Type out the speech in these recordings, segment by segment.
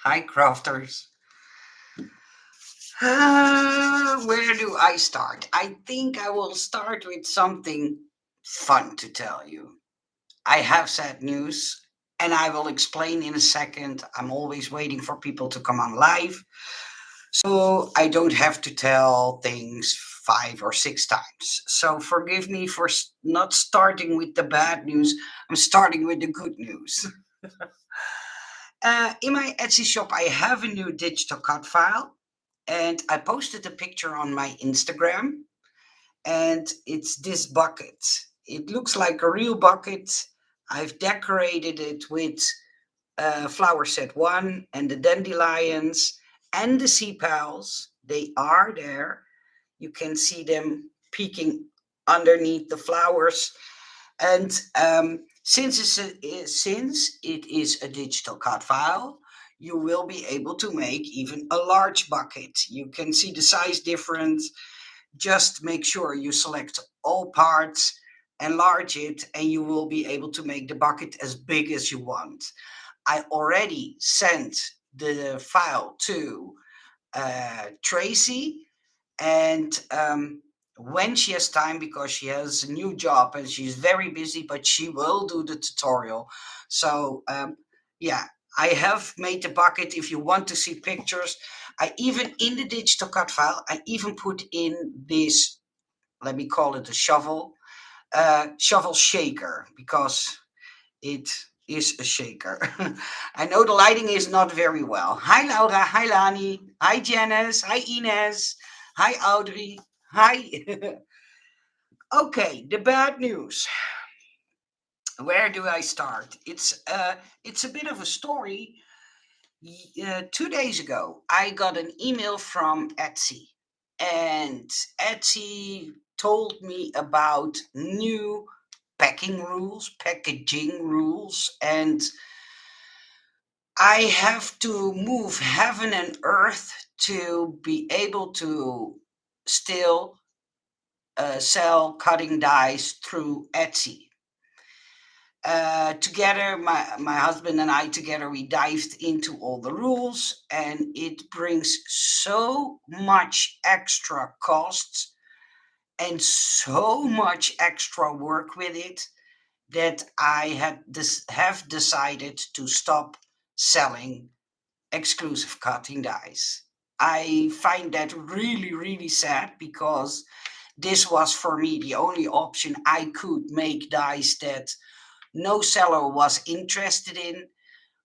Hi, crafters. Where do I start? I think I will start with something fun to tell you. I have sad news, and I will explain in a second. I'm always waiting for people to come on live, so I don't have to tell things 5 or 6 times. So forgive me for not starting with the bad news. I'm starting with the good news. In my Etsy shop, I have a new digital cut file, and I posted a picture on my Instagram, and it's this bucket. It looks like a real bucket. I've decorated it with Flower Set 1 and the dandelions and the sea pals. They are there. You can see them peeking underneath the flowers. And since it is a digital cut file, you will be able to make even a large bucket. You can see the size difference. Just make sure you select all parts, enlarge it, and you will be able to make the bucket as big as you want. I already sent the file to Tracy, and when she has time, because she has a new job and she's very busy, but she will do the tutorial. So yeah, I have made the bucket. If you want to see pictures, I even in the digital cut file, I even put in this, let me call it a shovel shaker, because it is a shaker. I know the lighting is not very well. Hi, Laura. Hi, Lani. Hi, Janice. Hi, Ines. Hi, Audrey. Hi. Okay, the bad news. Where do I start? It's a bit of a story. 2 days ago, I got an email from Etsy, and Etsy told me about new packaging rules, and I have to move heaven and earth to be able to still sell cutting dies through Etsy. Together, my husband and I together, we dived into all the rules, and it brings so much extra costs and so much extra work with it that have decided to stop selling exclusive cutting dies. I find that really, really sad, because this was for me the only option. I could make dies that no seller was interested in,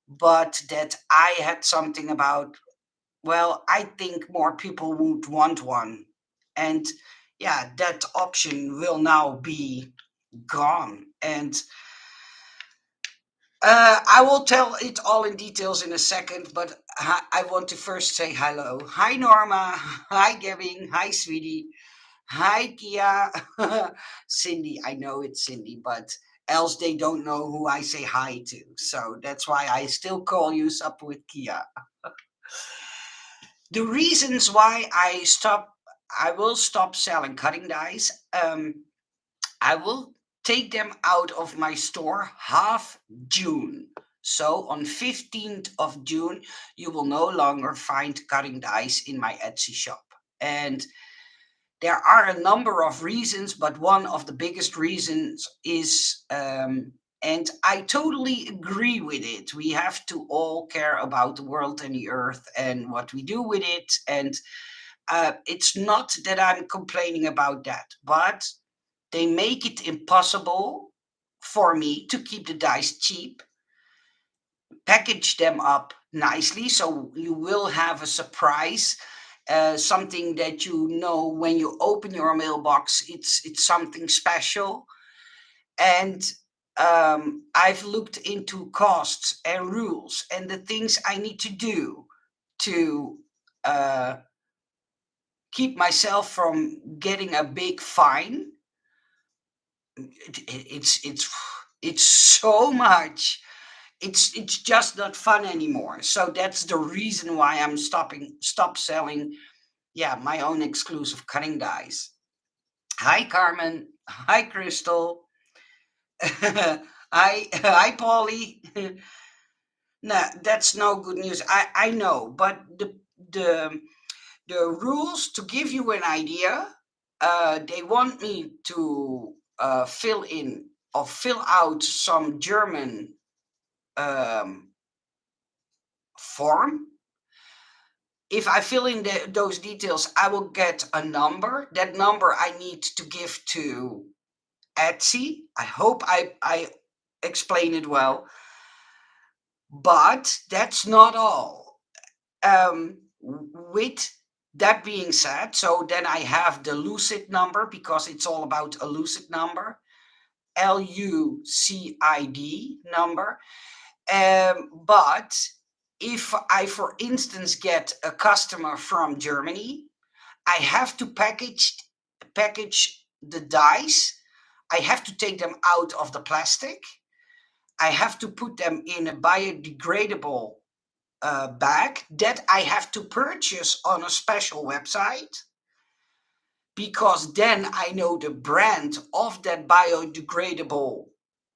but that I had something about, well, I think more people would want one. And yeah, that option will now be gone. And I will tell it all in details in a second, but I want to first say hello. Hi, Norma. Hi, Gavin. Hi, sweetie. Hi, Kia. Cindy. I know it's Cindy, but else they don't know who I say hi to. So that's why I still call you up with Kia. The reasons why I will stop selling cutting dies. I will take them out of my store half June. So on 15th of June, you will no longer find cutting dies in my Etsy shop. And there are a number of reasons, but one of the biggest reasons is, and I totally agree with it. We have to all care about the world and the earth and what we do with it. And it's not that I'm complaining about that, but they make it impossible for me to keep the dice cheap, package them up nicely, so you will have a surprise, something that you know when you open your mailbox. It's something special, and I've looked into costs and rules and the things I need to do to uh, keep myself from getting a big fine. It's so much. It's just not fun anymore. So that's the reason why I'm stop selling, yeah, my own exclusive cutting dies. Hi, Carmen. Hi, Crystal. Hi, Polly. No, that's no good news. I know, but the the rules, to give you an idea, they want me to fill in or fill out some German um, form. If I fill in those details, I will get a number. That number I need to give to Etsy. I hope I explain it well, but that's not all. With that being said, so then I have the lucid number, because it's all about a lucid number, LUCID number. But if I, for instance, get a customer from Germany, I have to package the dice. I have to take them out of the plastic. I have to put them in a biodegradable bag that I have to purchase on a special website, because then I know the brand of that biodegradable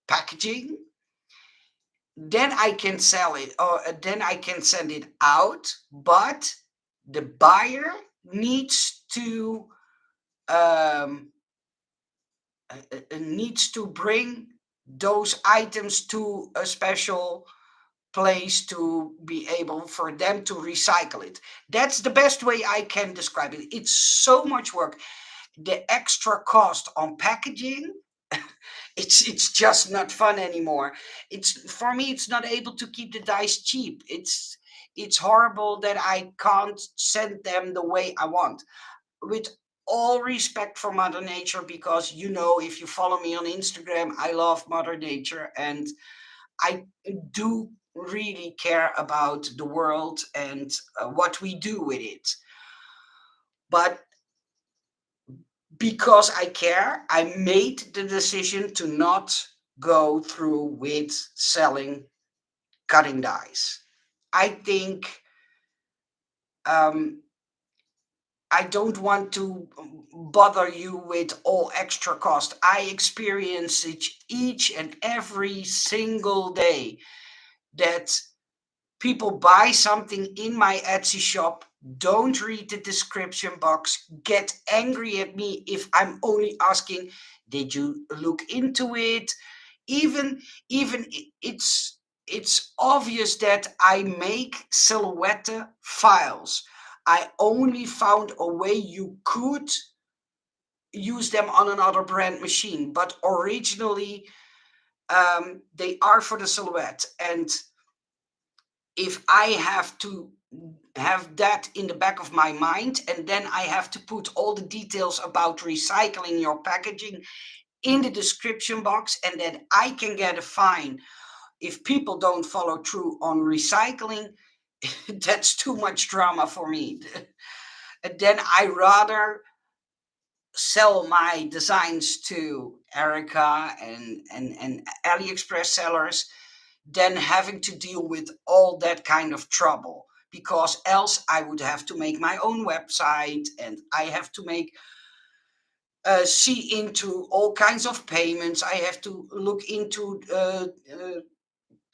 packaging. Then I can sell it, or then I can send it out, but the buyer um, needs to bring those items to a special place to be able for them to recycle it. That's the best way I can describe it. It's so much work. The extra cost on packaging, it's just not fun anymore. It's, for me, it's not able to keep the dice cheap. It's horrible that I can't send them the way I want. With all respect for Mother Nature, because if you follow me on Instagram, I love Mother Nature, and I do really care about the world and what we do with it. But because I care, I made the decision to not go through with selling cutting dies. I think um, I don't want to bother you with all extra cost. I experience it each and every single day, that people buy something in my Etsy shop, don't read the description box, get angry at me if I'm only asking, did you look into it? Even it's obvious that I make silhouette files. I only found a way you could use them on another brand machine, but originally they are for the silhouette. And if I have to have that in the back of my mind, and then I have to put all the details about recycling your packaging in the description box, and then I can get a fine if people don't follow through on recycling, that's too much drama for me. Then I rather sell my designs to Erica and AliExpress sellers than having to deal with all that kind of trouble, because else I would have to make my own website, and I have to see into all kinds of payments. I have to look into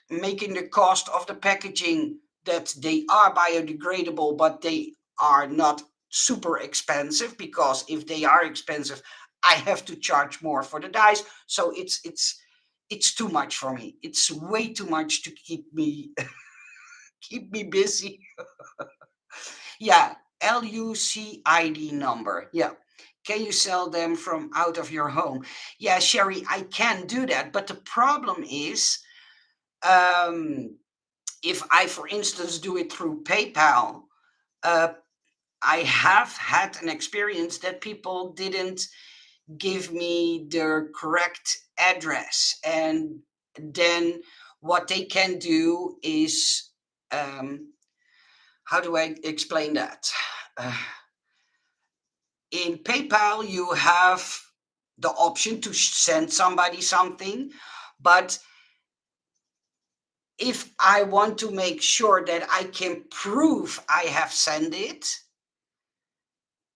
making the cost of the packaging, that they are biodegradable, but they are not super expensive, because if they are expensive, I have to charge more for the dice. So it's too much for me. It's way too much to keep me busy. Yeah, LUCID number. Yeah. Can you sell them from out of your home? Yeah, Sherry, I can do that. But the problem is, um, if I, for instance, do it through PayPal, uh, I have had an experience that people didn't give me their correct address. And then what they can do is, how do I explain that? Uh, in PayPal, you have the option to send somebody something, but if I want to make sure that I can prove I have sent it,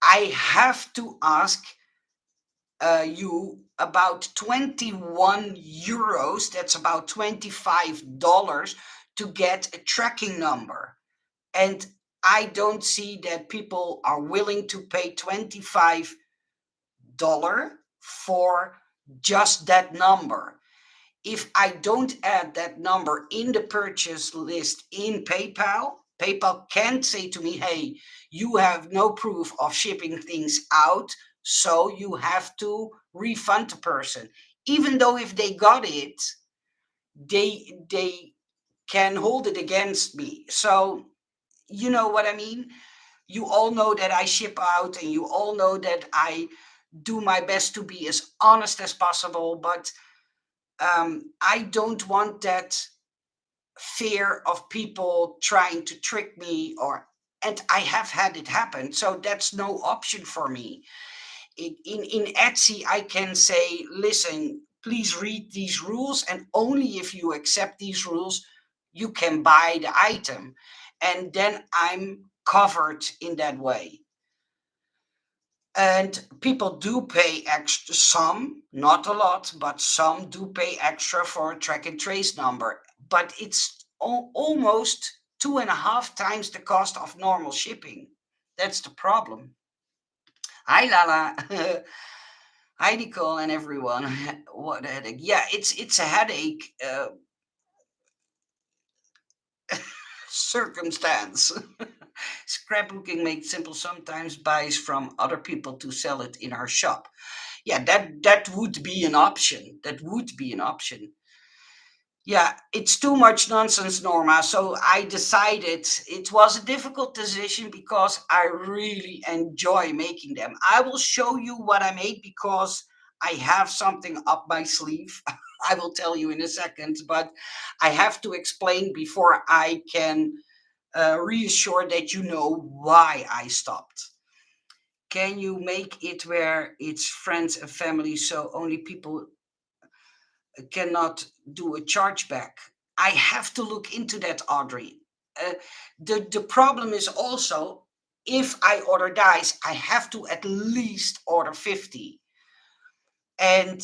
I have to ask you about 21 euros, that's about $25, to get a tracking number. And I don't see that people are willing to pay $25 for just that number. If I don't add that number in the purchase list in PayPal, PayPal can say to me, hey, you have no proof of shipping things out, so you have to refund the person. Even though if they got it, they can hold it against me. So you know what I mean? You all know that I ship out, and you all know that I do my best to be as honest as possible, but I don't want that fear of people trying to trick me, or and I have had it happen, so that's no option for me. In Etsy, I can say, listen, please read these rules, and only if you accept these rules, you can buy the item, and then I'm covered in that way. And people do pay extra, some, not a lot, but some do pay extra for a track and trace number. But it's almost 2.5 times the cost of normal shipping. That's the problem. Hi, Lala. Hi, Nicole, and everyone. What a headache. Yeah, it's a headache circumstance. Scrapbooking makes simple sometimes buys from other people to sell it in our shop. Yeah, that would be an option. That would be an option. Yeah, it's too much nonsense, Norma. So I decided it was a difficult decision because I really enjoy making them. I will show you what I made because I have something up my sleeve. I will tell you in a second, but I have to explain before I can reassure that you know why I stopped. Can you make it where it's friends and family so only people cannot do a chargeback? I have to look into that, Audrey. Uh, the problem is also, if I order dice, I have to at least order 50. And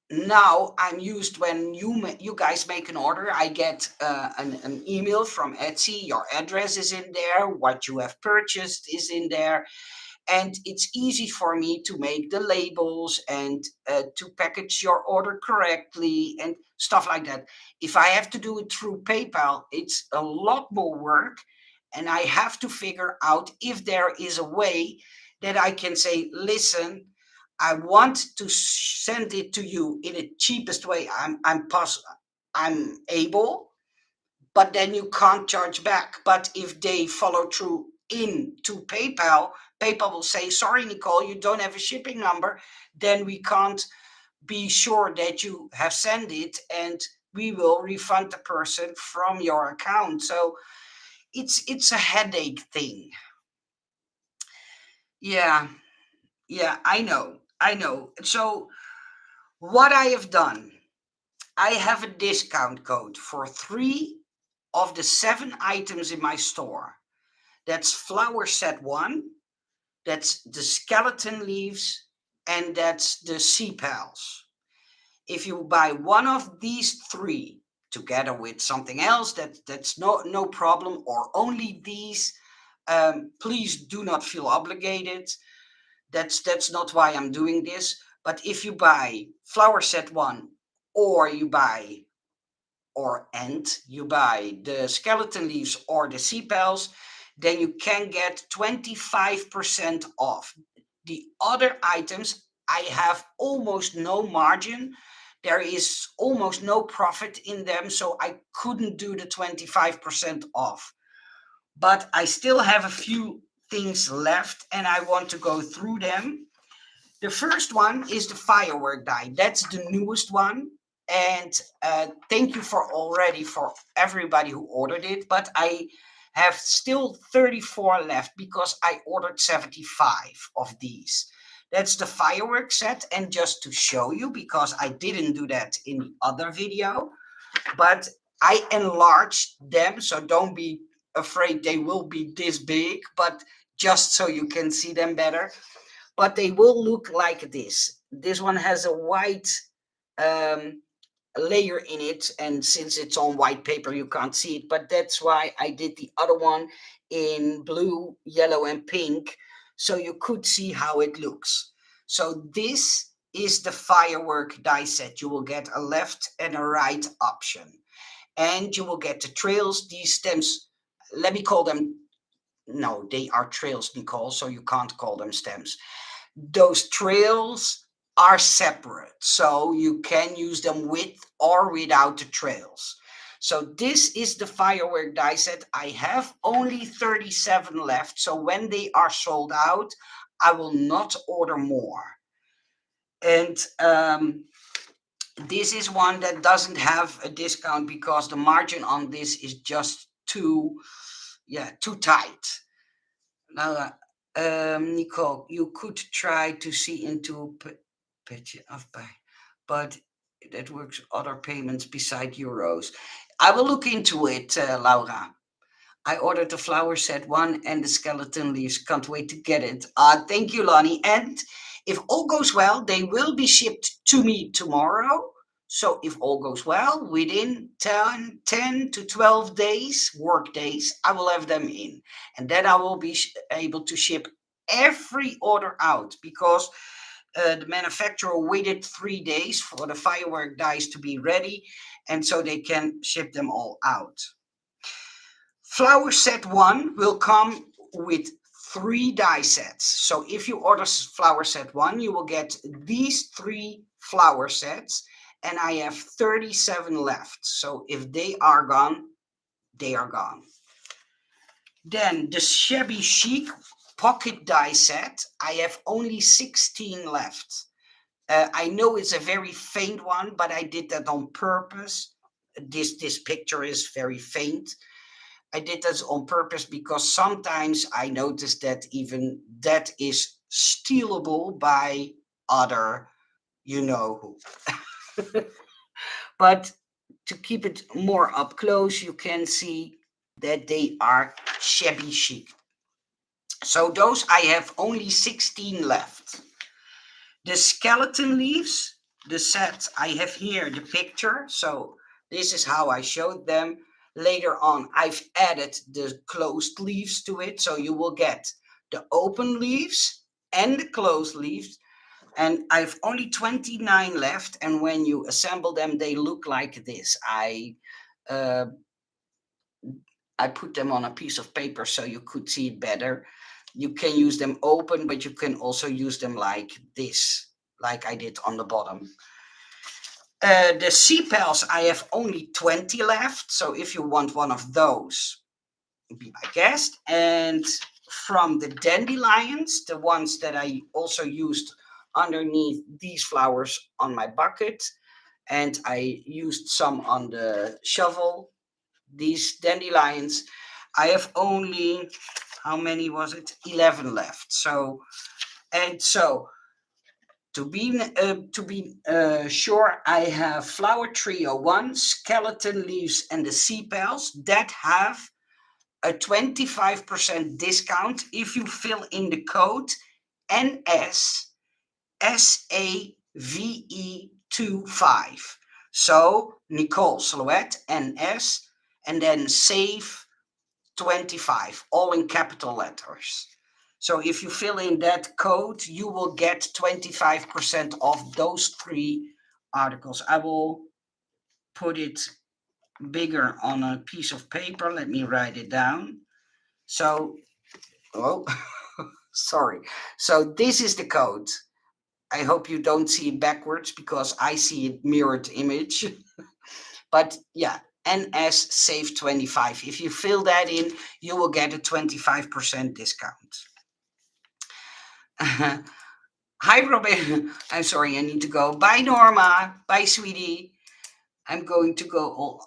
now I'm used when you guys make an order, I get an email from Etsy. Your address is in there. What you have purchased is in there, and it's easy for me to make the labels and to package your order correctly and stuff like that. If I have to do it through PayPal, it's a lot more work, and I have to figure out if there is a way that I can say, listen, I want to send it to you in the cheapest way I'm able, but then you can't charge back. But if they follow through into PayPal, PayPal will say, sorry, Nicole, you don't have a shipping number. Then we can't be sure that you have sent it, and we will refund the person from your account. So it's a headache thing. Yeah, yeah, I know. I know. So what I have done, I have a discount code for 3 of the 7 items in my store. That's Flower Set 1, that's the skeleton leaves, and that's the sepals. If you buy one of these 3 together with something else, that's no problem, or only these, please do not feel obligated. That's not why I'm doing this. But if you buy Flower Set 1, or you buy the skeleton leaves or the sepals, then you can get 25% off. The other items, I have almost no margin. There is almost no profit in them, so I couldn't do the 25% off. But I still have a few things left, and I want to go through them. The first one is the firework die. That's the newest one. And thank you for everybody who ordered it. But I have still 34 left because I ordered 75 of these. That's the firework set. And just to show you, because I didn't do that in the other video, but I enlarged them. So don't be afraid they will be this big, but just so you can see them better, but they will look like this. This one has a white um, layer in it, and since it's on white paper you can't see it, but that's why I did the other one in blue, yellow and pink, so you could see how it looks. So this is the Firework die set. You will get a left and a right option, and you will get the trails, these stems. Let me call them, no, they are trails, Nicole, so you can't call them stems. Those trails are separate, so you can use them with or without the trails. So this is the Firework die set. I have only 37 left, so when they are sold out, I will not order more. And this is one that doesn't have a discount because the margin on this is just too tight. Now, Nicole, you could try to see into petje afbij, but that works other payments beside euros. I will look into it, Laura. I ordered the flower set one and the skeleton leaves. Can't wait to get it. Thank you, Lonnie. And if all goes well, they will be shipped to me tomorrow. So if all goes well, within 10 to 12 days, work days, I will have them in. And then I will be able to ship every order out because the manufacturer waited 3 days for the firework dies to be ready, and so they can ship them all out. Flower set one will come with 3 die sets. So if you order flower set one, you will get these 3 flower sets, and I have 37 left. So if they are gone, they are gone. Then the shabby chic pocket die set, I have only 16 left. I know it's a very faint one, but I did that on purpose. This picture is very faint. I did this on purpose because sometimes I notice that even that is stealable by other, you know who. But to keep it more up close, you can see that they are shabby chic. So those I have only 16 left. The skeleton leaves, the set, I have here the picture. So this is how I showed them. Later on, I've added the closed leaves to it. So you will get the open leaves and the closed leaves. And I've only 29 left. And when you assemble them, they look like this. I put them on a piece of paper so you could see it better. You can use them open, but you can also use them like this, like I did on the bottom. The sepals, I have only 20 left. So if you want one of those, be my guest. And from the dandelions, the ones that I also used underneath these flowers on my bucket, and I used some on the shovel, these dandelions, I have only, how many was it? 11 left. So to be sure, I have flower trio 1, skeleton leaves, and the sepals that have a 25% discount if you fill in the code NSSAVE25. So Nicole Silhouette NS and then save 25, all in capital letters. So if you fill in that code, you will get 25% off those 3 articles. I will put it bigger on a piece of paper. Let me write it down. So, sorry. So this is the code. I hope you don't see it backwards because I see it mirrored image. But yeah, NS save 25. If you fill that in, you will get a 25% discount. Hi, Robin. I'm sorry, I need to go. Bye, Norma. Bye, sweetie. I'm going to go.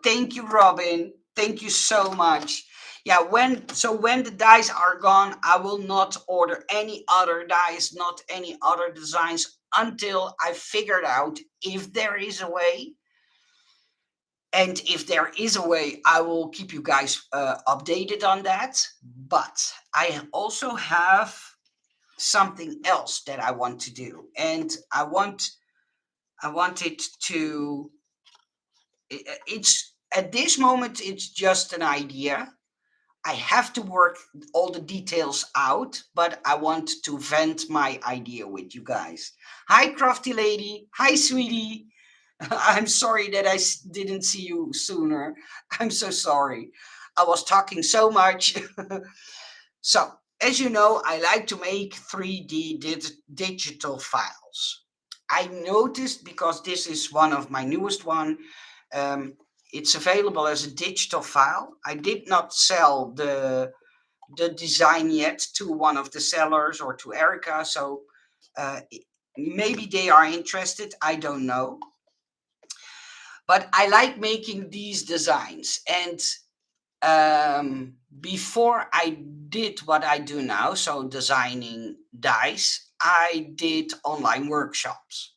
Thank you, Robin. Thank you so much. Yeah, when the dies are gone, I will not order any other dies, not any other designs until I figured out if there is a way. And if there is a way, I will keep you guys updated on that. But I also have something else that I want to do, and I wanted to it's at this moment it's just an idea. I have to work all the details out, but I want to vent my idea with you guys. Hi, crafty lady. Hi, sweetie. I'm sorry that didn't see you sooner. I'm so sorry. I was talking so much. So, as you know, I like to make 3D digital files. I noticed because this is one of my newest one. Um, it's available as a digital file. I did not sell the design yet to one of the sellers or to Erica, so uh, maybe they are interested. I don't know, but I like making these designs. And before I did what I do now, so designing dice, I did online workshops,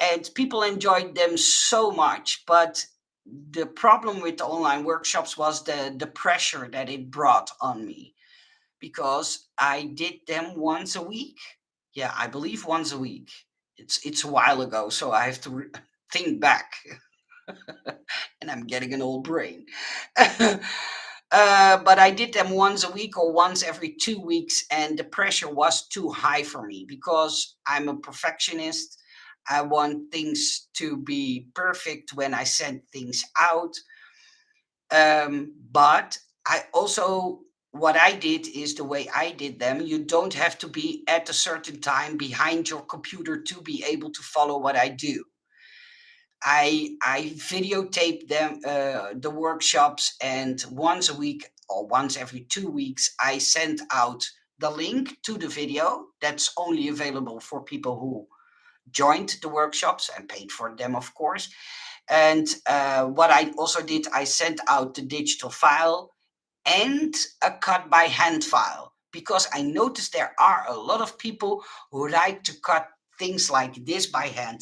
and people enjoyed them so much. But the problem with the online workshops was the pressure that it brought on me, because I did them once a week. Yeah, I believe once a week. It's a while ago, so I have to think back, and I'm getting an old brain. But I did them once a week or once every 2 weeks, and the pressure was too high for me because I'm a perfectionist. I want things to be perfect when I send things out. But I also, what I did is the way I did them. You don't have to be at a certain time behind your computer to be able to follow what I do. I videotape them, the workshops, and once a week or once every 2 weeks I send out the link to the video. That's only available for people who joined the workshops and paid for them, of course. And what I also did, I sent out the digital file and a cut by hand file, because I noticed there are a lot of people who like to cut things like this by hand.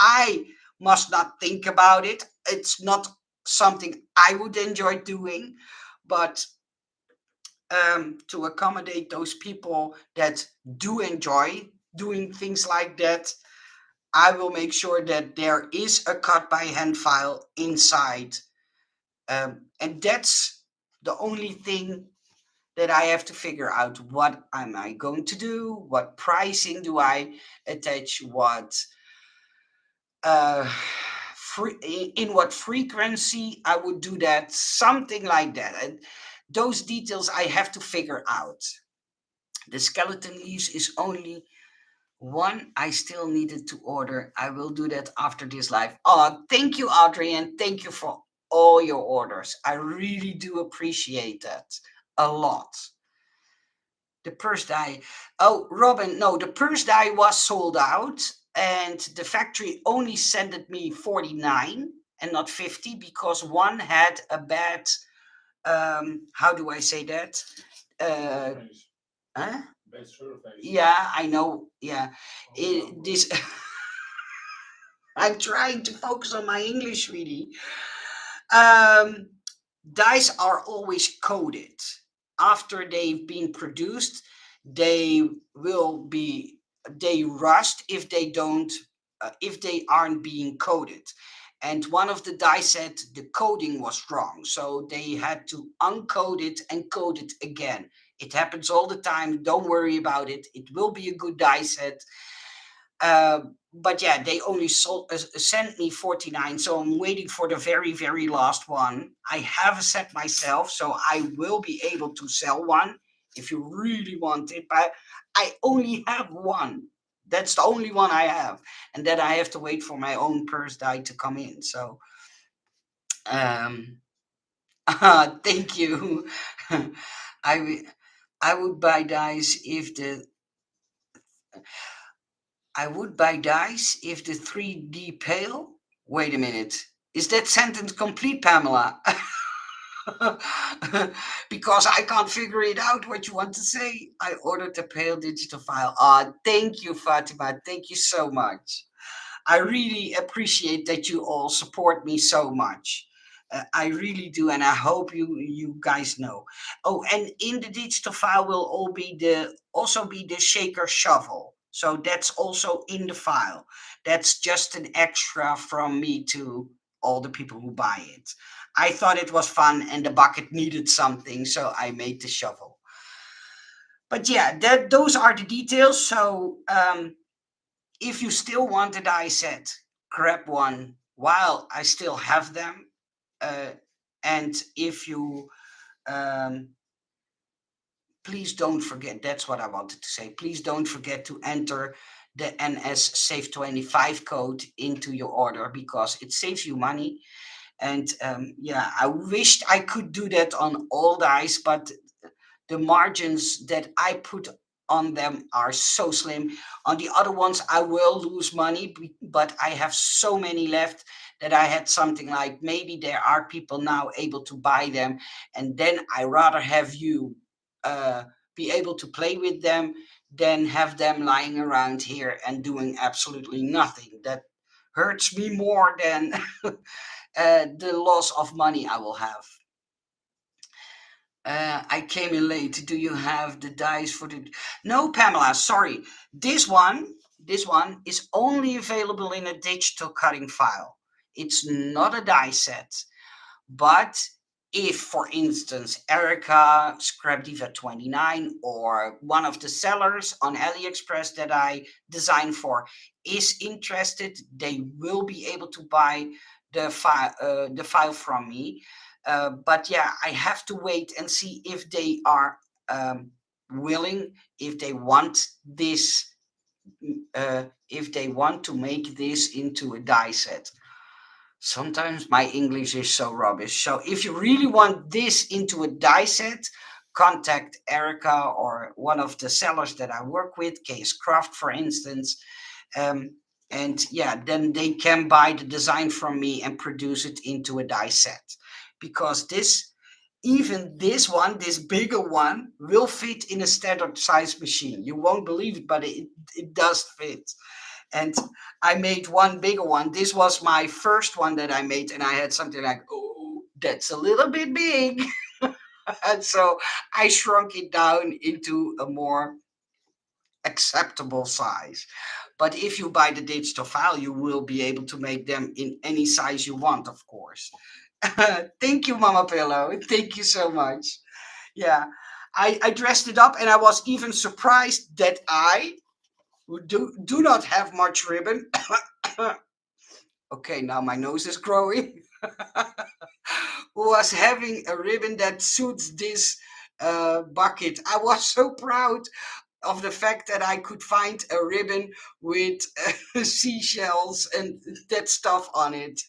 I must not think about it. It's not something I would enjoy doing, but to accommodate those people that do enjoy doing things like that, I will make sure that there is a cut by hand file inside. And that's the only thing that I have to figure out. What am I going to do? What pricing do I attach? What uh, in what frequency I would do that? Something like that. And those details I have to figure out. The skeleton leaves is only one I still needed to order. I will do that after this live. Oh, thank you, Audrey, and thank you for all your orders. I really do appreciate that a lot. The purse die. Oh, Robin, no, the purse die was sold out, and the factory only sent me 49 and not 50 because one had a bad, how do I say that? Uh, huh? Yeah, I know. Yeah. This I'm trying to focus on my English, really. Um, Dice are always coded. After they've been produced, they will be they rust if they don't if they aren't being coded. And one of the die set, the coding was wrong, so they had to uncode it and code it again. It happens all the time. Don't worry about it. It will be a good die set. But yeah, they only sent me 49, so I'm waiting for the very, very last one. I have a set myself, so I will be able to sell one if you really want it, but I only have one. That's the only one I have, and then I have to wait for my own purse die to come in. So, um, thank you. I, w- I would buy dice if the I would buy dice if the 3D pale. Wait a minute. Is that sentence complete, Pamela? Because I can't figure it out what you want to say. I ordered the pale digital file. Ah, thank you, Fatima. Thank you so much. I really appreciate that you all support me so much. I really do, and I hope you guys know. Oh, and in the digital file will all be the also be the shaker shovel. So that's also in the file. That's just an extra from me to all the people who buy it. I thought it was fun and the bucket needed something, so I made the shovel. But yeah, those are the details. So if you still want a die set, grab one while I still have them. Uh, and if you um, please don't forget, that's what I wanted to say. Please don't forget to enter the NS Save 25 code into your order because it saves you money. And yeah, I wished I could do that on all dice, but the margins that I put on them are so slim. On the other ones, I will lose money, but I have so many left that I had something like maybe there are people now able to buy them, and then I rather have you uh, be able to play with them than have them lying around here and doing absolutely nothing. That hurts me more than the loss of money I will have. I came in late. Do you have the dice for the? No, Pamela. Sorry. This one is only available in a digital cutting file. It's not a die set. But if, for instance, Erica, Scrap Diva 29, or one of the sellers on AliExpress that I design for is interested, they will be able to buy the file from me. But yeah, I have to wait and see if they are willing, if they want this, if they want to make this into a die set. Sometimes my English is so rubbish. So if you really want this into a die set, contact Erica or one of the sellers that I work with, Case Craft, for instance. Um, and yeah, then they can buy the design from me and produce it into a die set. Because even this one, this bigger one, will fit in a standard size machine. You won't believe it, but it does fit. And I made one bigger one. This was my first one that I made, and I had something like, oh, that's a little bit big. And so I shrunk it down into a more acceptable size. But if you buy the digital file, you will be able to make them in any size you want, of course. Thank you, Mama Pillow. Thank you so much. Yeah, I dressed it up, and I was even surprised that I, who do not have much ribbon, okay, now my nose is growing, was having a ribbon that suits this bucket. I was so proud of the fact that I could find a ribbon with seashells and that stuff on it.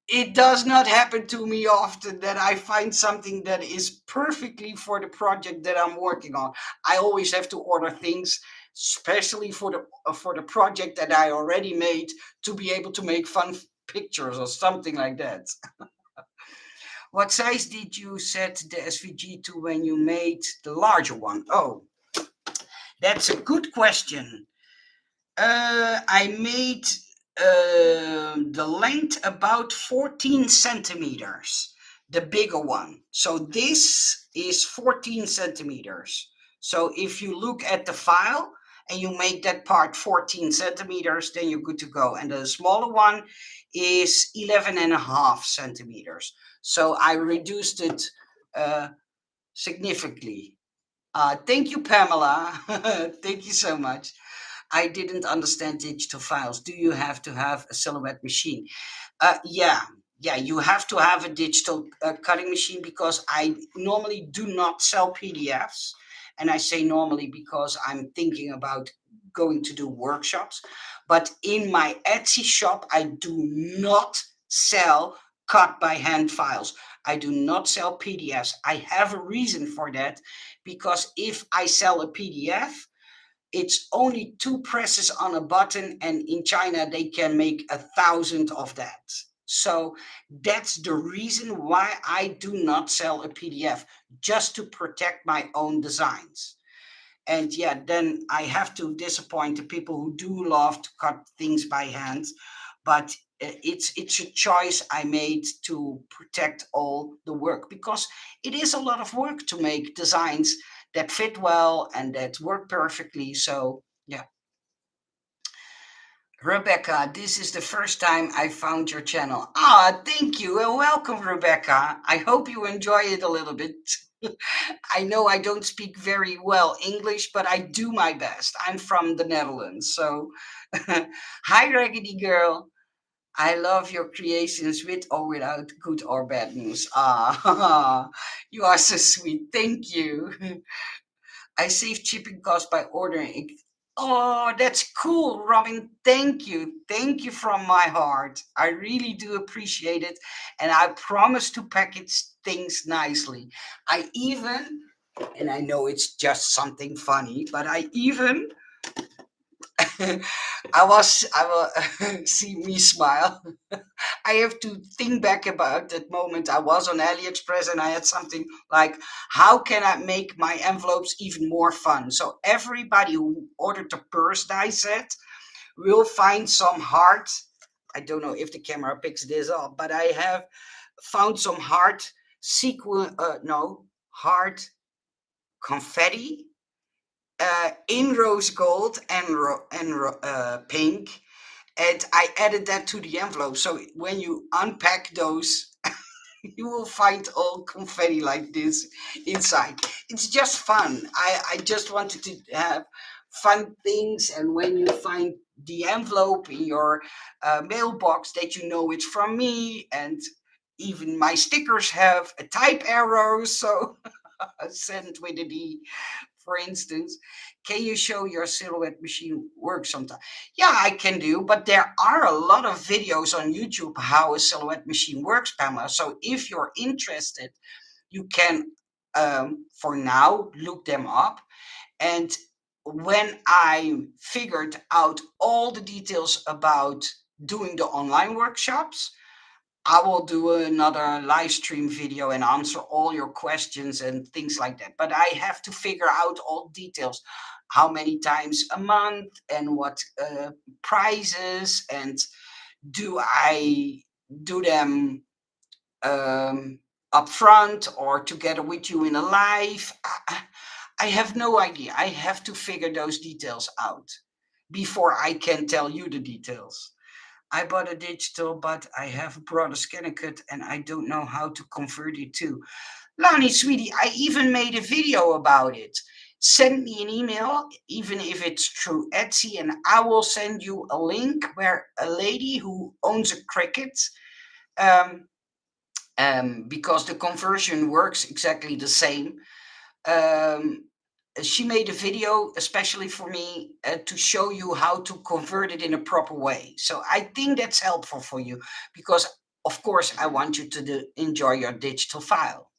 It does not happen to me often that I find something that is perfectly for the project that I'm working on. I always have to order things, especially for the project that I already made, to be able to make fun pictures or something like that. What size did you set the SVG to when you made the larger one? Oh, that's a good question. I made the length about 14 centimeters, the bigger one. So this is 14 centimeters. So if you look at the file and you make that part 14 centimeters, then you're good to go. And the smaller one is 11 and a half centimeters. So I reduced it uh, significantly. Thank you, Pamela. Thank you so much. I didn't understand digital files. Do you have to have a silhouette machine? Yeah, yeah, you have to have a digital cutting machine because I normally do not sell PDFs. And I say normally because I'm thinking about going to do workshops. But in my Etsy shop, I do not sell cut by hand files. I do not sell PDFs. I have a reason for that because if I sell a PDF, it's only two presses on a button, and in China they can make 1,000 of that. So that's the reason why I do not sell a PDF, just to protect my own designs. And yeah, then I have to disappoint the people who do love to cut things by hand, but it's a choice I made to protect all the work because it is a lot of work to make designs that fit well and that work perfectly. So yeah. Rebecca, this is the first time I found your channel. Ah, thank you and welcome, Rebecca. I hope you enjoy it a little bit. I know I don't speak very well English, but I do my best. I'm from the Netherlands, so hi, Raggedy Girl. I love your creations with or without good or bad news. Ah, you are so sweet. Thank you. I save shipping costs by ordering. Oh, that's cool, Robin. Thank you. Thank you from my heart. I really do appreciate it. And I promise to package things nicely. I even, and I know it's just something funny, but I even, I will see me smile. I have to think back about that moment. I was on AliExpress and I had something like, how can I make my envelopes even more fun? So everybody who ordered the purse die set will find some heart. I don't know if the camera picks this up, but I have found some heart sequin, no, heart confetti in rose gold and pink, and I added that to the envelope. So when you unpack those, you will find all confetti like this inside. It's just fun. I just wanted to have fun things, and when you find the envelope in your mailbox, that you know it's from me, and even my stickers have a type arrow, so sent with a D, for instance. Can you show your silhouette machine work sometime? Yeah, I can do, but there are a lot of videos on YouTube how a silhouette machine works, Pamela. So if you're interested, you can, for now, look them up. And when I figured out all the details about doing the online workshops, I will do another live stream video and answer all your questions and things like that. But I have to figure out all details, how many times a month and what prizes, and do I do them um, upfront or together with you in a live? I have no idea. I have to figure those details out before I can tell you the details. I bought a digital, but I have brought a scanner kit and I don't know how to convert it to. Lani, sweetie, I even made a video about it. Send me an email, even if it's through Etsy, and I will send you a link where a lady who owns a Cricut, um, because the conversion works exactly the same. Um, she made a video especially for me to show you how to convert it in a proper way. So I think that's helpful for you because, of course, I want you to enjoy your digital file.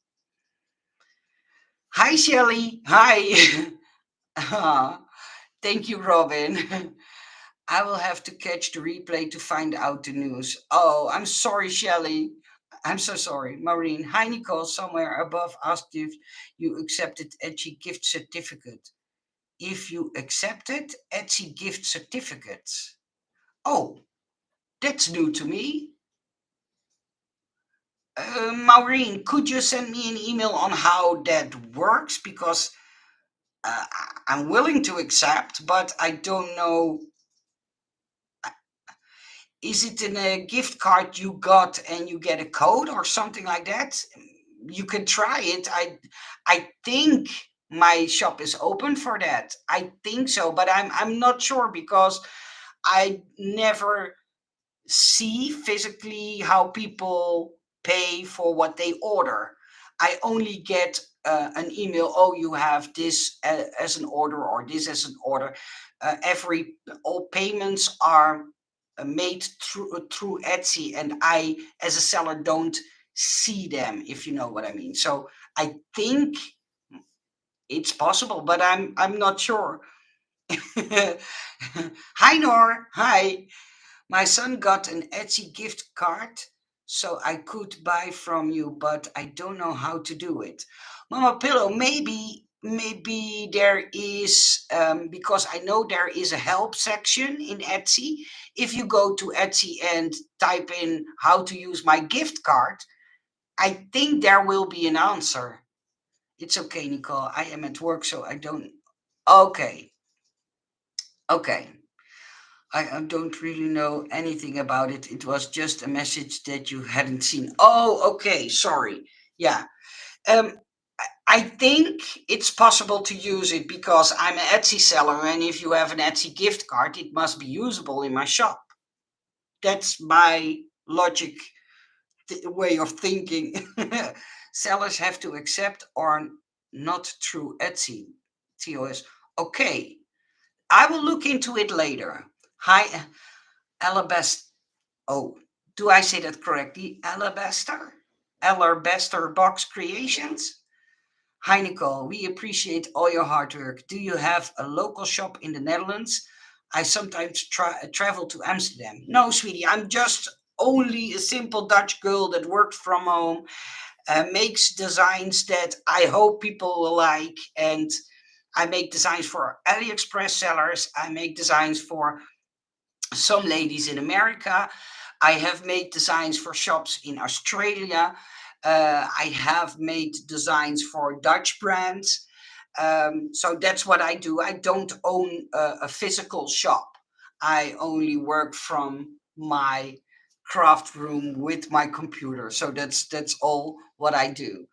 Hi, Shelly. Hi. Ah, thank you, Robin. I will have to catch the replay to find out the news. Oh, I'm sorry, Shelly. I'm so sorry. Maureen. Hi, Nicole. Somewhere above asked if you accepted Etsy gift certificate. If you accepted Etsy gift certificates. Oh, that's new to me. Maureen, could you send me an email on how that works? Because I'm willing to accept, but I don't know. Is it in a gift card you got and you get a code or something like that? You can try it. I think my shop is open for that. I think so, but I'm not sure because I never see physically how people pay for what they order. I only get an email. Oh, you have this as an order or this as an order. Every all payments are made through Etsy, and I, as a seller, don't see them. If you know what I mean. So I think it's possible, but I'm not sure. Hi, Nor. Hi. My son got an Etsy gift card so I could buy from you, but I don't know how to do it. Mama Pillow, maybe there is, because I know there is a help section in Etsy. If you go to Etsy and type in how to use my gift card, I think there will be an answer. It's okay, Nicole. I am at work, so I don't. Okay, okay. I don't really know anything about it. It was just a message that you hadn't seen. Oh, okay. Sorry. Yeah. Um, I think it's possible to use it because I'm an Etsy seller, and if you have an Etsy gift card, it must be usable in my shop. That's my logic way of thinking. Sellers have to accept or not through Etsy. TOS. Okay, I will look into it later. Hi, Alabaster. Oh, do I say that correctly? Alabaster? Alabaster Box Creations? Hi, Nicole. We appreciate all your hard work. Do you have a local shop in the Netherlands? I sometimes travel to Amsterdam. No, sweetie, I'm just only a simple Dutch girl that works from home, makes designs that I hope people will like, and I make designs for AliExpress sellers. I make designs for some ladies in America. I have made designs for shops in Australia. I have made designs for Dutch brands. So that's what I do. I don't own a physical shop. I only work from my craft room with my computer. So that's all what I do.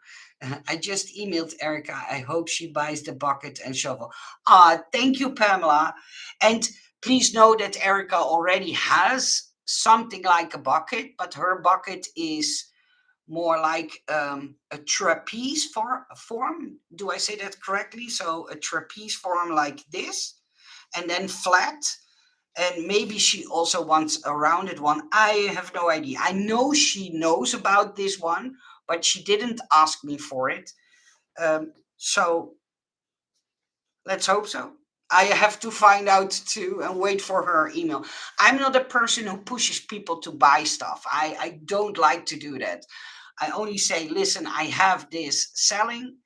I just emailed Erica. I hope she buys the bucket and shovel. Thank you, Pamela. And please know that Erica already has something like a bucket, but her bucket is more like a trapeze form. Do I say that correctly? So a trapeze form like this, and then flat. And maybe she also wants a rounded one. I have no idea. I know she knows about this one, but she didn't ask me for it. So let's hope so. I have to find out too and wait for her email. I'm not a person who pushes people to buy stuff. I don't like to do that. I only say, listen, I have this selling,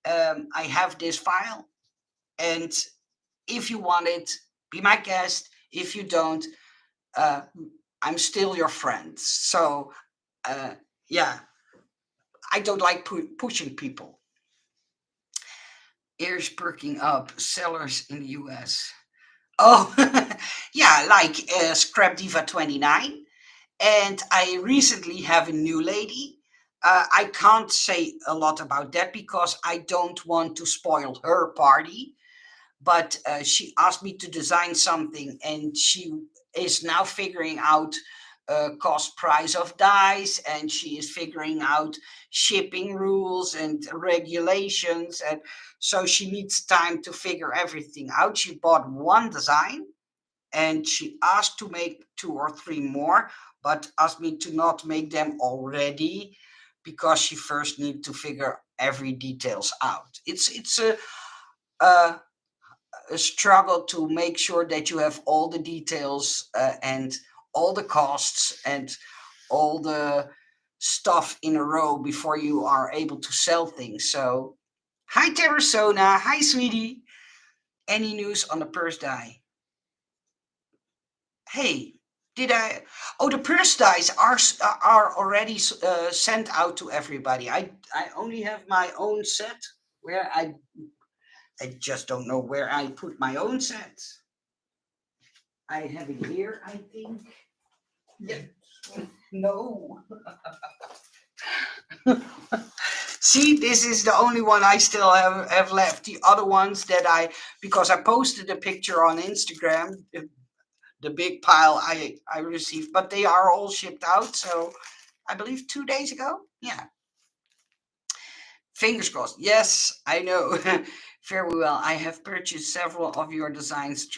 I have this file, and if you want it, be my guest. If you don't, uh, I'm still your friend. So, uh, yeah, I don't like pushing people. Ears perking up, sellers in the US. Oh, yeah, like Scrap Diva 29. And I recently have a new lady. I can't say a lot about that because I don't want to spoil her party. But she asked me to design something, and she is now figuring out cost price of dice, and she is figuring out shipping rules and regulations, and so she needs time to figure everything out. She bought one design and she asked to make two or three more, but asked me to not make them already because she first needs to figure every details out. It's a, a struggle to make sure that you have all the details and all the costs and all the stuff in a row before you are able to sell things. So, hi Terrasona, hi sweetie. Any news on the purse die? Hey, did I? Oh, the purse dice are already sent out to everybody. I only have my own set where I just don't know where I put my own set. I have it here, I think. Yeah. No. See, this is the only one I still have left. The other ones that because I posted a picture on Instagram, the big pile I received, but they are all shipped out. So I believe 2 days ago. Yeah. Fingers crossed. Yes, I know. Very well. I have purchased several of your designs.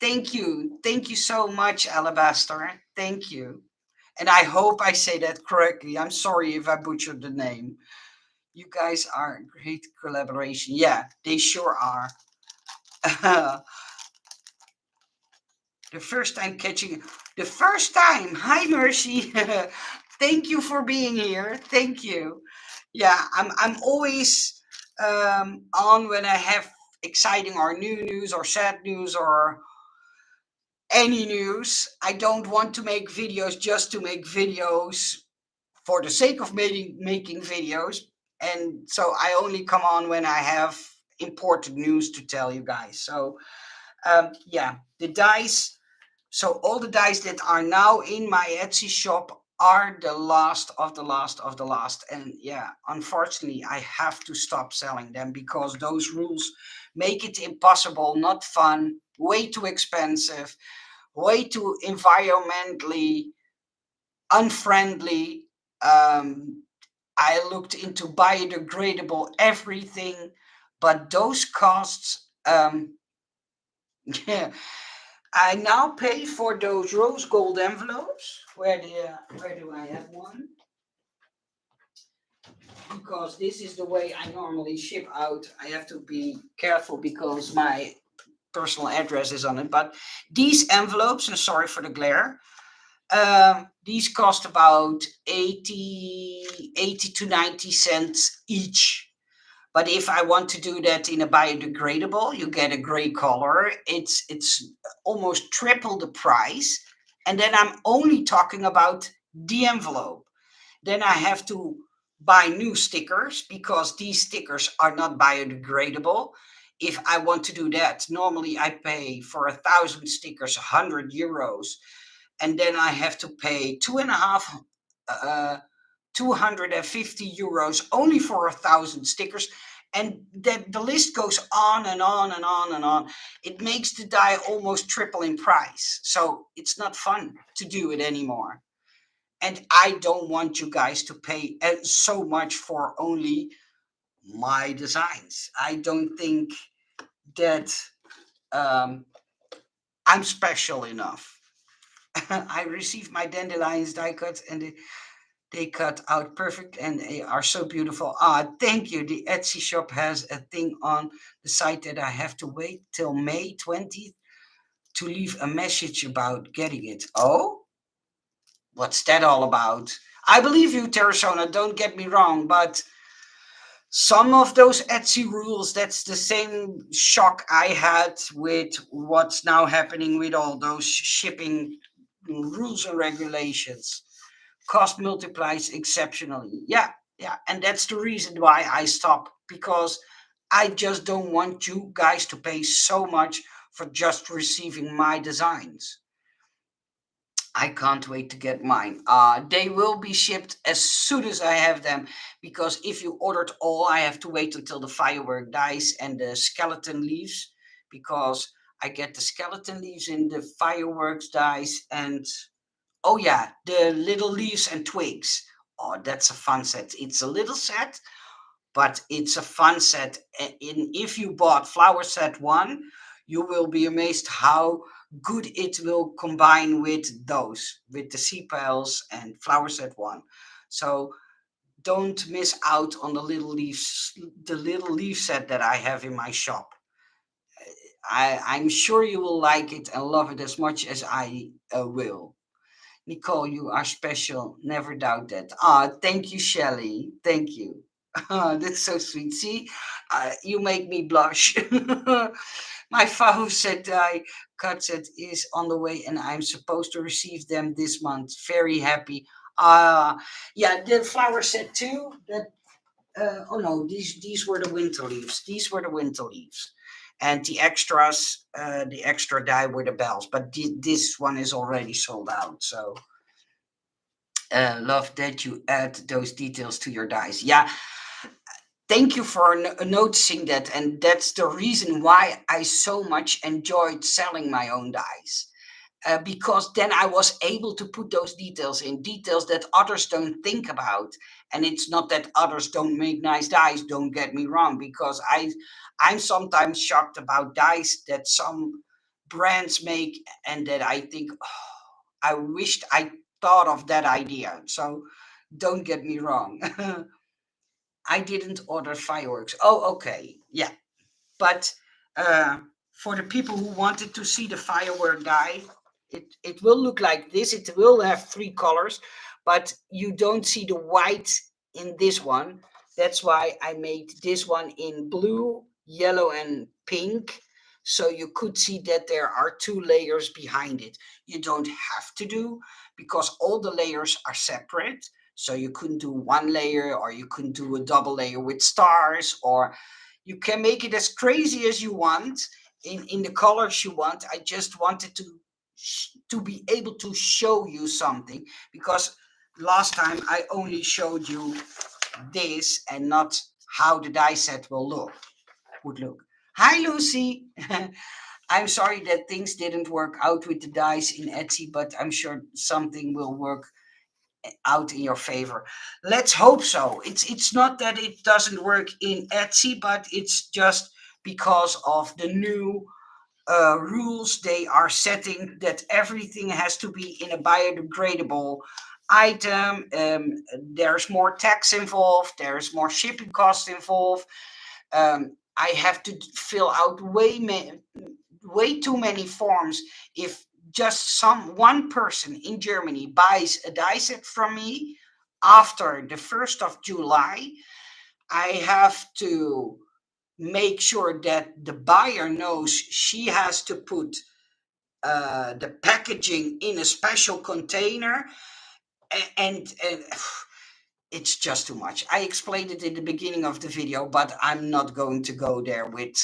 Thank you. Thank you so much, Alabaster. Thank you. And I hope I say that correctly. I'm sorry if I butchered the name. You guys are a great collaboration. Yeah, they sure are. The first time catching, the first time. Hi, Mercy. Thank you for being here. Thank you. Yeah, I'm always on when I have exciting or new news or sad news or any news. I don't want to make videos just to make videos for the sake of making videos. And so I only come on when I have important news to tell you guys. So yeah, the dice. So all the dice that are now in my Etsy shop are the last of the last of the last. And yeah, unfortunately, I have to stop selling them because those rules make it impossible, not fun, way too expensive, way too environmentally unfriendly. Um, I looked into biodegradable everything, but those costs, yeah, I now pay for those rose gold envelopes. Where do I have one? Because this is the way I normally ship out. I have to be careful because my personal address is on it. But these envelopes, and sorry for the glare, these cost about 80 to 90 cents each. But if I want to do that in a biodegradable, you get a gray color. It's almost triple the price. And then I'm only talking about the envelope. Then I have to buy new stickers because these stickers are not biodegradable. If I want to do that, normally I pay for 1,000 stickers €100, and then I have to pay two and a half, 250 euros only for 1,000 stickers. And that the list goes on and on and on and on. It makes the die almost triple in price. So it's not fun to do it anymore. And I don't want you guys to pay so much for only my designs. I don't think that um, I'm special enough. I received my dandelions die cut and they cut out perfect and they are so beautiful. Thank you. The Etsy shop has a thing on the site that I have to wait till May 20th to leave a message about getting it. Oh, what's that all about? I believe you, Terrasona, don't get me wrong, but some of those Etsy rules, that's the same shock I had with what's now happening with all those shipping rules and regulations. Cost multiplies exceptionally. Yeah, yeah. And that's the reason why I stop, because I just don't want you guys to pay so much for just receiving my designs. I can't wait to get mine. They will be shipped as soon as I have them, because if you ordered all, I have to wait until the firework dies and the skeleton leaves, because I get the skeleton leaves in the fireworks dies, and oh yeah, the little leaves and twigs. Oh, that's a fun set. It's a little set, but it's a fun set. If you bought Flower Set 1, you will be amazed how good it will combine with those, with the sepals and Flower Set 1. So don't miss out on the little leaf set that I have in my shop. I'm sure you will like it and love it as much as I will. Nicole, you are special. Never doubt that. Thank you, Shelley. Thank you. That's so sweet. See, you make me blush. My Fahu said I cut set is on the way, and I'm supposed to receive them this month. Very happy. Uh yeah, the flower set too. That oh no, these were the winter leaves. These were the winter leaves. And the extras, the extra die were the bells, but this one is already sold out. So love that you add those details to your dice. Yeah, thank you for noticing that. And that's the reason why I so much enjoyed selling my own dice. Because then I was able to put those details in, details that others don't think about. And it's not that others don't make nice dice, don't get me wrong, because I'm sometimes shocked about dice that some brands make and that I think, oh, I wished I thought of that idea. So don't get me wrong. I didn't order fireworks. Oh, okay. Yeah. But uh, for the people who wanted to see the firework die, it will look like this. It will have three colors, but you don't see the white in this one. That's why I made this one in blue, yellow, and pink. So you could see that there are two layers behind it. You don't have to do, because all the layers are separate. So you couldn't do one layer, or you couldn't do a double layer with stars, or you can make it as crazy as you want in the colors you want. I just wanted to to be able to show you something, because last time I only showed you this and not how the die set would look. Hi, Lucy. I'm sorry that things didn't work out with the dice in Etsy, but I'm sure something will work out in your favor. Let's hope so. It's not that it doesn't work in Etsy, but it's just because of the new rules they are setting, that everything has to be in a biodegradable item. There's more tax involved. There's more shipping costs involved. I have to fill out way too many forms if just one person in Germany buys a die set from me after the 1st of July. I have to make sure that the buyer knows she has to put the packaging in a special container, and it's just too much. I explained it in the beginning of the video, but I'm not going to go there with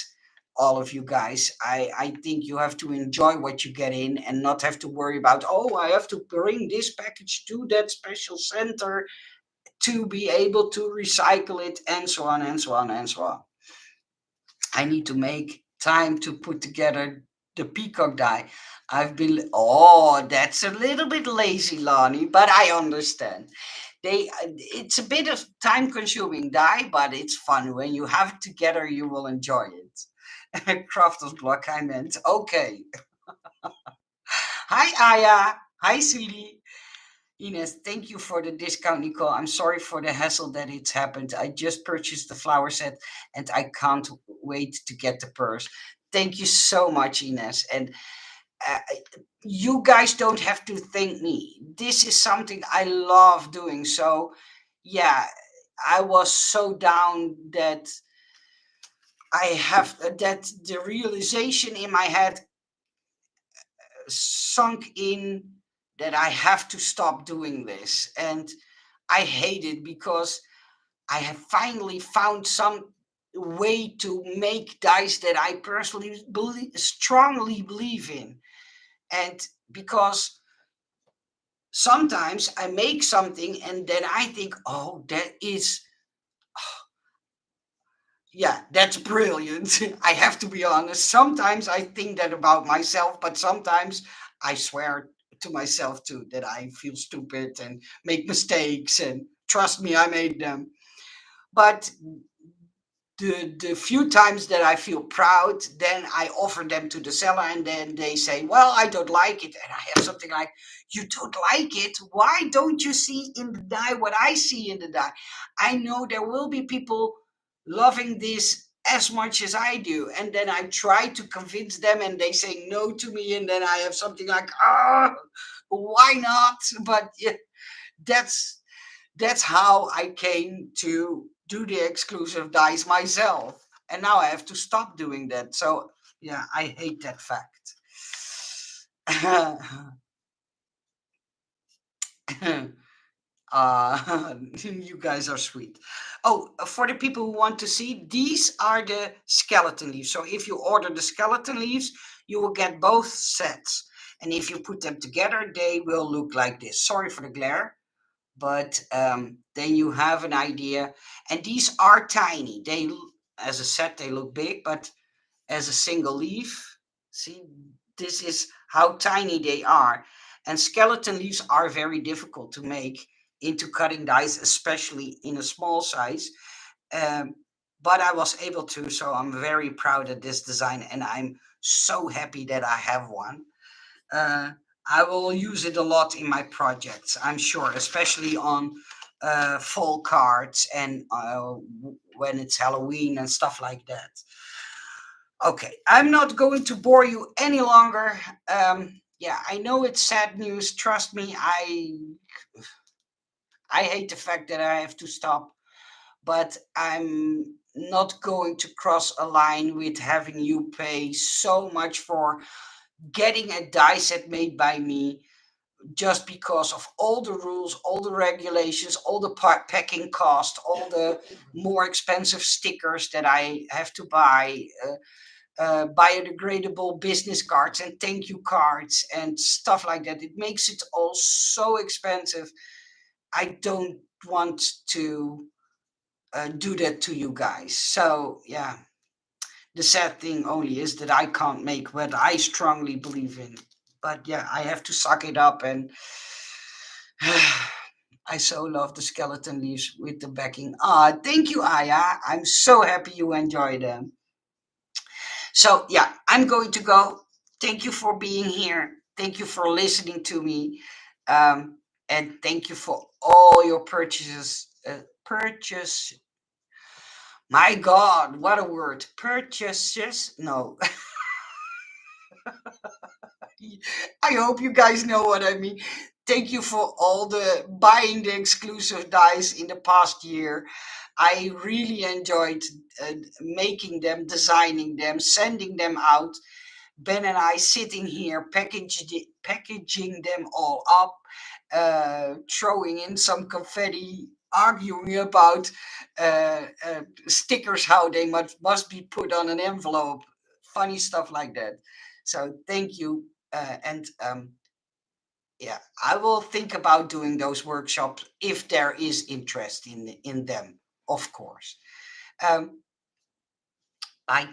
all of you guys. I think you have to enjoy what you get in and not have to worry about, oh, I have to bring this package to that special center to be able to recycle it, and so on and so on and so on. I need to make time to put together the peacock die. Oh, that's a little bit lazy, Lonnie, but I understand. It's a bit of time consuming die, but it's fun. When you have it together, you will enjoy it. Crafter's block, I meant. Okay. Hi, Aya. Hi, sweetie. Ines, thank you for the discount, Nicole. I'm sorry for the hassle that it's happened. I just purchased the flower set and I can't wait to get the purse. Thank you so much, Ines. And uh, you guys don't have to thank me. This is something I love doing. So, yeah, I was so down that I have that the realization in my head sunk in that I have to stop doing this. And I hate it because I have finally found some way to make dice that I personally strongly believe in. And because sometimes I make something and then I think, oh, that is, yeah, that's brilliant. I have to be honest. Sometimes I think that about myself, but sometimes I swear to myself too that I feel stupid and make mistakes, and trust me, I made them. But the few times that I feel proud, then I offer them to the seller, and then they say, "Well, I don't like it," and I have something like, "You don't like it? Why don't you see in the die what I see in the die?" I know there will be people loving this as much as I do, and then I try to convince them, and they say no to me, and then I have something like, "Ah, why not?" But yeah, that's that's how I came to do the exclusive dice myself. And now I have to stop doing that. So, yeah, I hate that fact. You guys are sweet. Oh, for the people who want to see, these are the skeleton leaves. So if you order the skeleton leaves, you will get both sets. And if you put them together, they will look like this. Sorry for the glare, but then you have an idea. And these are tiny. As a set, they look big, but as a single leaf, see, this is how tiny they are. And skeleton leaves are very difficult to make into cutting dies, especially in a small size. Um, but I was able to, so I'm very proud of this design, and I'm so happy that I have one. uh, I will use it a lot in my projects, I'm sure, especially on fall cards and when it's Halloween and stuff like that. Okay, I'm not going to bore you any longer. Yeah, I know it's sad news. Trust me, I hate the fact that I have to stop, but I'm not going to cross a line with having you pay so much for getting a die set made by me, just because of all the rules, all the regulations, all the packing cost, all the more expensive stickers that I have to buy. biodegradable business cards and thank you cards and stuff like that. It makes it all so expensive. I don't want to do that to you guys. So yeah, the sad thing only is that I can't make what I strongly believe in. But yeah, I have to suck it up and I so love the skeleton leaves with the backing. Ah, thank you, Aya. I'm so happy you enjoy them. So yeah, I'm going to go. Thank you for being here. Thank you for listening to me. And thank you for all your purchases. Purchase. My God, what a word. Purchases. No. I hope you guys know what I mean. Thank you for all the buying the exclusive dice in the past year. I really enjoyed making them, designing them, sending them out. Ben and I sitting here packaging them all up, throwing in some confetti, arguing about stickers, how they must be put on an envelope, funny stuff like that. So thank you. And yeah, I will think about doing those workshops if there is interest in them, of course. Bye.